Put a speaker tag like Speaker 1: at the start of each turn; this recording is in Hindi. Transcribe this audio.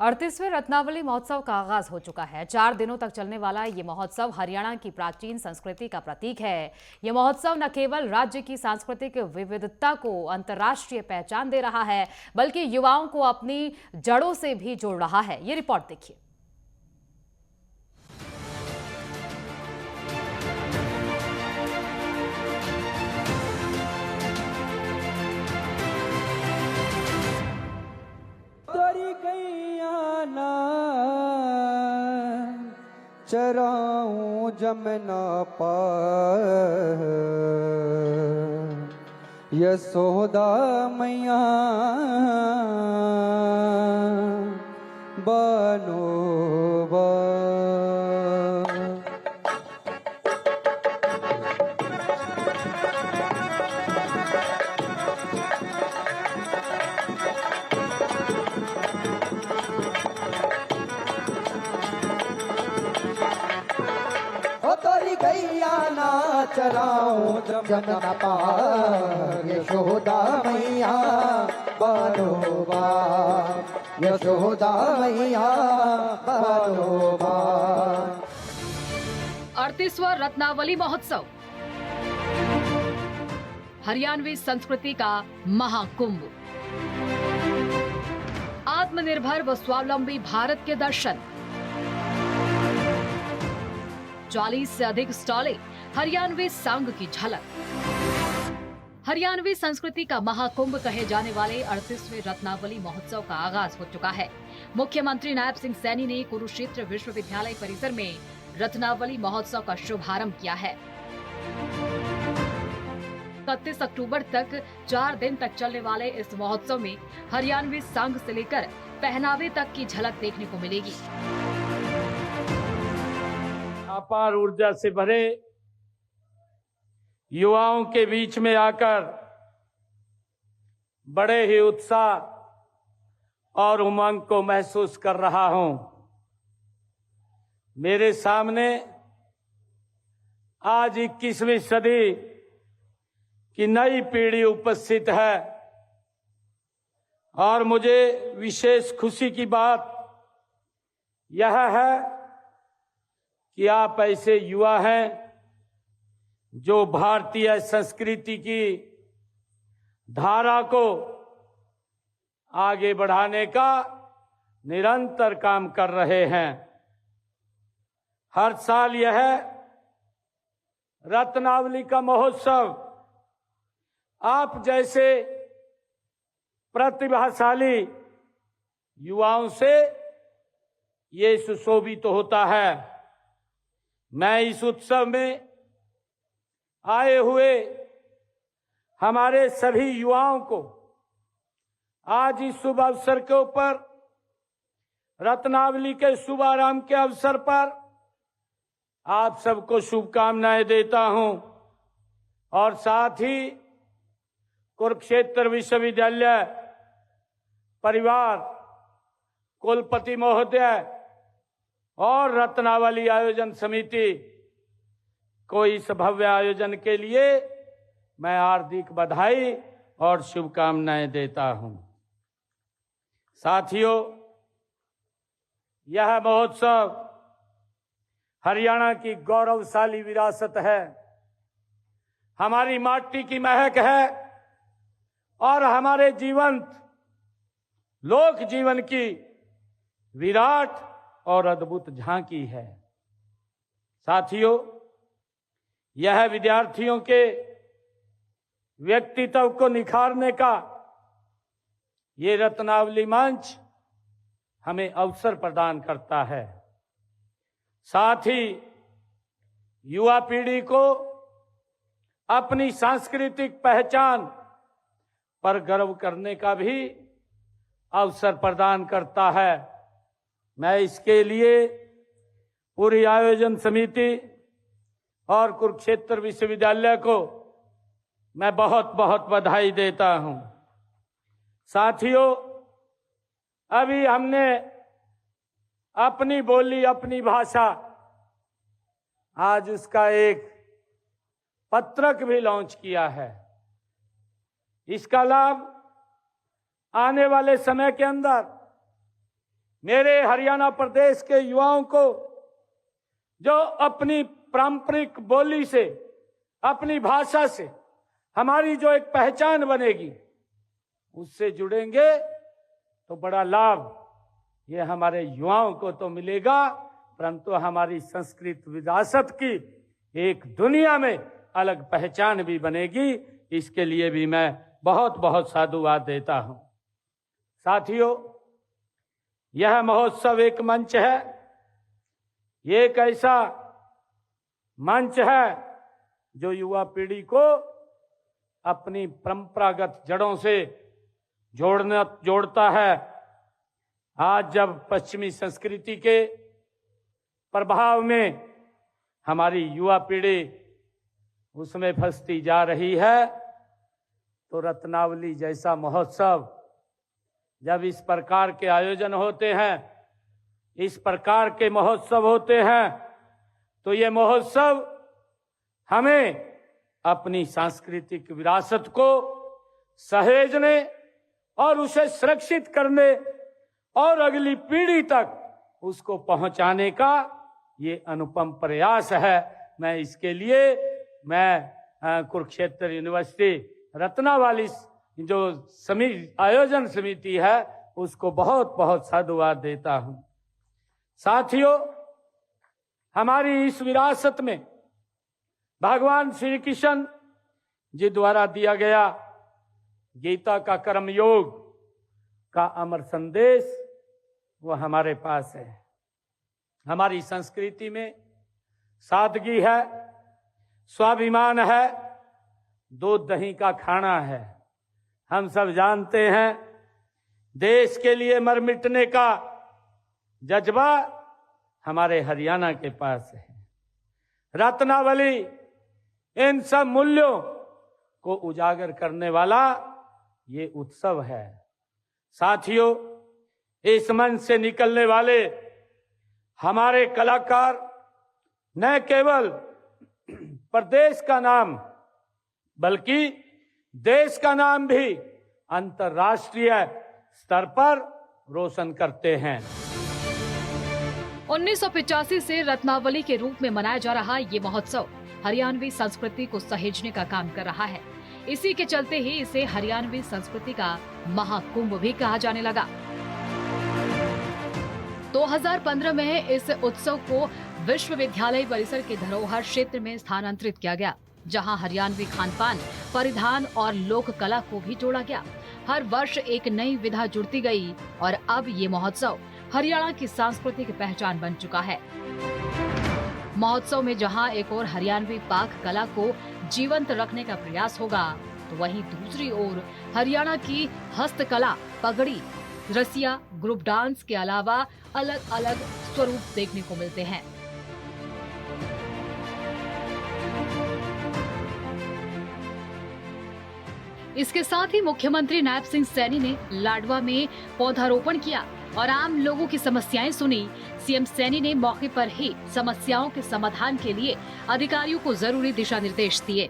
Speaker 1: 38वें रत्नावली महोत्सव का आगाज हो चुका है। 4 दिनों तक चलने वाला ये महोत्सव हरियाणा की प्राचीन संस्कृति का प्रतीक है। ये महोत्सव न केवल राज्य की सांस्कृतिक विविधता को अंतर्राष्ट्रीय पहचान दे रहा है, बल्कि युवाओं को अपनी जड़ों से भी जोड़ रहा है। ये रिपोर्ट देखिए।
Speaker 2: चराऊं जमुना पार यशोदा मैया बनो बा। गैया ना चराऊं जमुना पार यशोदा मैया बनोबा यशोदा मैया बनोबा।
Speaker 1: 38वां रत्नावली महोत्सव हरियाणवी संस्कृति का महाकुंभ, आत्मनिर्भर व स्वावलंबी भारत के दर्शन। 40 से अधिक स्टॉलें, हरियाणवी सांग की झलक। हरियाणवी संस्कृति का महाकुंभ कहे जाने वाले 38वें रत्नावली महोत्सव का आगाज हो चुका है। मुख्यमंत्री नायब सिंह सैनी ने कुरुक्षेत्र विश्वविद्यालय परिसर में रत्नावली महोत्सव का शुभारंभ किया है। 31 अक्टूबर तक 4 दिन तक चलने वाले इस महोत्सव में हरियाणवी सांग से लेकर पहनावे तक की झलक देखने को मिलेगी।
Speaker 3: अपार ऊर्जा से भरे युवाओं के बीच में आकर बड़े ही उत्साह और उमंग को महसूस कर रहा हूं। मेरे सामने आज 21वीं सदी की नई पीढ़ी उपस्थित है और मुझे विशेष खुशी की बात यह है कि आप ऐसे युवा हैं जो भारतीय संस्कृति की धारा को आगे बढ़ाने का निरंतर काम कर रहे हैं। हर साल यह रत्नावली का महोत्सव आप जैसे प्रतिभाशाली युवाओं से ये सुशोभित होता है। मैं इस उत्सव में आए हुए हमारे सभी युवाओं को आज इस शुभ अवसर के ऊपर रत्नावली के शुभारंभ के अवसर पर आप सबको शुभकामनाएं देता हूं और साथ ही कुरुक्षेत्र विश्वविद्यालय परिवार, कुलपति महोदय और रत्नावली आयोजन समिति को इस भव्य आयोजन के लिए मैं हार्दिक बधाई और शुभकामनाएं देता हूं। साथियों, यह महोत्सव हरियाणा की गौरवशाली विरासत है, हमारी माटी की महक है और हमारे जीवंत लोक जीवन की विराट और अद्भुत झांकी है। साथियों, यह विद्यार्थियों के व्यक्तित्व को निखारने का ये रत्नावली मंच हमें अवसर प्रदान करता है। साथ ही युवा पीढ़ी को अपनी सांस्कृतिक पहचान पर गर्व करने का भी अवसर प्रदान करता है। मैं इसके लिए पूरी आयोजन समिति और कुरुक्षेत्र विश्वविद्यालय को मैं बहुत बहुत बधाई देता हूं। साथियों, अभी हमने अपनी बोली, अपनी भाषा, आज उसका एक पत्रक भी लॉन्च किया है। इसका लाभ आने वाले समय के अंदर मेरे हरियाणा प्रदेश के युवाओं को जो अपनी पारंपरिक बोली से, अपनी भाषा से हमारी जो एक पहचान बनेगी, उससे जुड़ेंगे तो बड़ा लाभ ये हमारे युवाओं को तो मिलेगा, परंतु हमारी संस्कृत विरासत की एक दुनिया में अलग पहचान भी बनेगी। इसके लिए भी मैं बहुत बहुत साधुवाद देता हूं। साथियों, यह महोत्सव एक मंच है, ये एक ऐसा मंच है जो युवा पीढ़ी को अपनी परंपरागत जड़ों से जोड़ता है। आज जब पश्चिमी संस्कृति के प्रभाव में हमारी युवा पीढ़ी उसमें फंसती जा रही है, तो रत्नावली जैसा महोत्सव जब इस प्रकार के आयोजन होते हैं, इस प्रकार के महोत्सव होते हैं, तो ये महोत्सव हमें अपनी सांस्कृतिक विरासत को सहेजने और उसे सुरक्षित करने और अगली पीढ़ी तक उसको पहुंचाने का ये अनुपम प्रयास है। मैं इसके लिए कुरुक्षेत्र यूनिवर्सिटी रत्नावली जो आयोजन समिति है उसको बहुत बहुत साधुवाद देता हूं। साथियों, हमारी इस विरासत में भगवान श्री कृष्ण जी द्वारा दिया गया गीता का कर्म योग का अमर संदेश वो हमारे पास है। हमारी संस्कृति में सादगी है, स्वाभिमान है, दूध दही का खाना है। हम सब जानते हैं देश के लिए मर मिटने का जज्बा हमारे हरियाणा के पास है। रत्नावली इन सब मूल्यों को उजागर करने वाला ये उत्सव है। साथियों, इस मंच से निकलने वाले हमारे कलाकार न केवल प्रदेश का नाम बल्कि देश का नाम भी अंतर्राष्ट्रीय स्तर पर रोशन करते हैं।
Speaker 1: 1985 से रत्नावली के रूप में मनाया जा रहा ये महोत्सव हरियाणवी संस्कृति को सहेजने का काम कर रहा है। इसी के चलते ही इसे हरियाणवी संस्कृति का महाकुंभ भी कहा जाने लगा। 2015 में इस उत्सव को विश्वविद्यालय परिसर के धरोहर क्षेत्र में स्थानांतरित किया गया, जहां हरियाणवी खानपान, परिधान और लोक कला को भी जोड़ा गया। हर वर्ष एक नई विधा जुड़ती गई और अब ये महोत्सव हरियाणा की सांस्कृतिक पहचान बन चुका है। महोत्सव में जहां एक और हरियाणवी पाक कला को जीवंत रखने का प्रयास होगा, तो वहीं दूसरी ओर हरियाणा की हस्तकला, पगड़ी, रसिया, ग्रुप डांस के अलावा अलग अलग स्वरूप देखने को मिलते हैं। इसके साथ ही मुख्यमंत्री नायब सिंह सैनी ने लाडवा में पौधारोपण किया और आम लोगों की समस्याएं सुनी। सीएम सैनी ने मौके पर ही समस्याओं के समाधान के लिए अधिकारियों को जरूरी दिशा निर्देश दिए।